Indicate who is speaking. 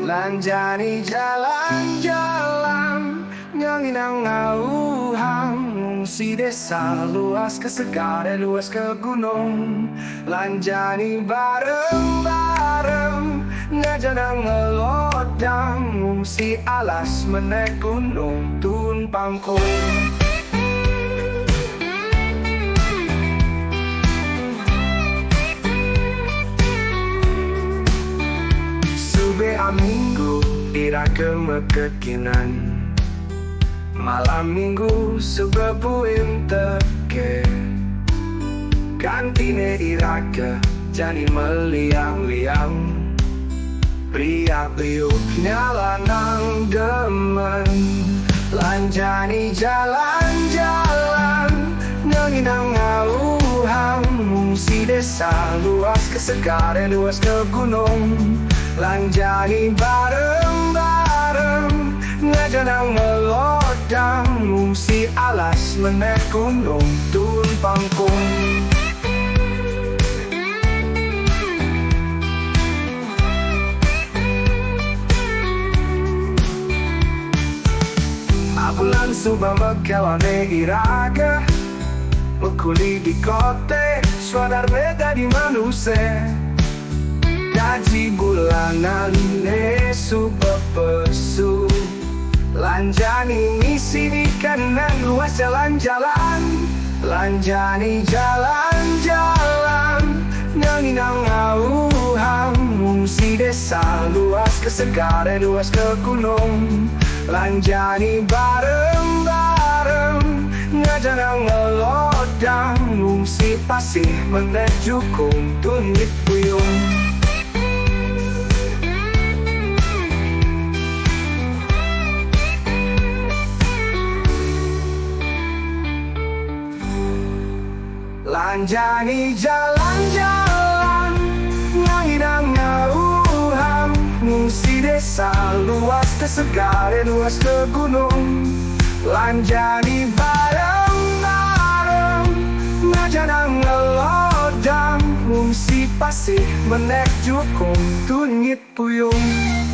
Speaker 1: Lanjani jalan-jalan nyanginang ngauhang si desa luas ke segara luas ke gunung. Lanjani bareng-bareng ngajanang ngelodang si alas menek gunung tun pangkung. Minggu ira kemekekinan malam minggu sebebuin teke kantine irake jadi meliang-liang pria priuknya lanang demen. Lanjani jalan-jalan nyanginang ngauhang si desa luas ke segara luas ke gunung. Lanjani bareng-bareng ngajanang ngelodang si alas menek gunung tun pangkung. Abulan subang mekelane iraga mekuli di kote swadar beda di manusia. Gaji bulanan nesu pepesu. Lanjani misi di kanan luas jalan-jalan. Lanjani jalan-jalan nyanginang ngauhang si desa luas ke segara luas ke gunung. Lanjani bareng-bareng ngajanang ngelodang si pasih menek jukung tunit puyung. Lanjani jalan-jalan nyanginang ngauhang si desa luas ke segara luas ke gunung. Lanjani bareng-bareng ngajanang ngelodang si pasih menek jukung tunit puyung.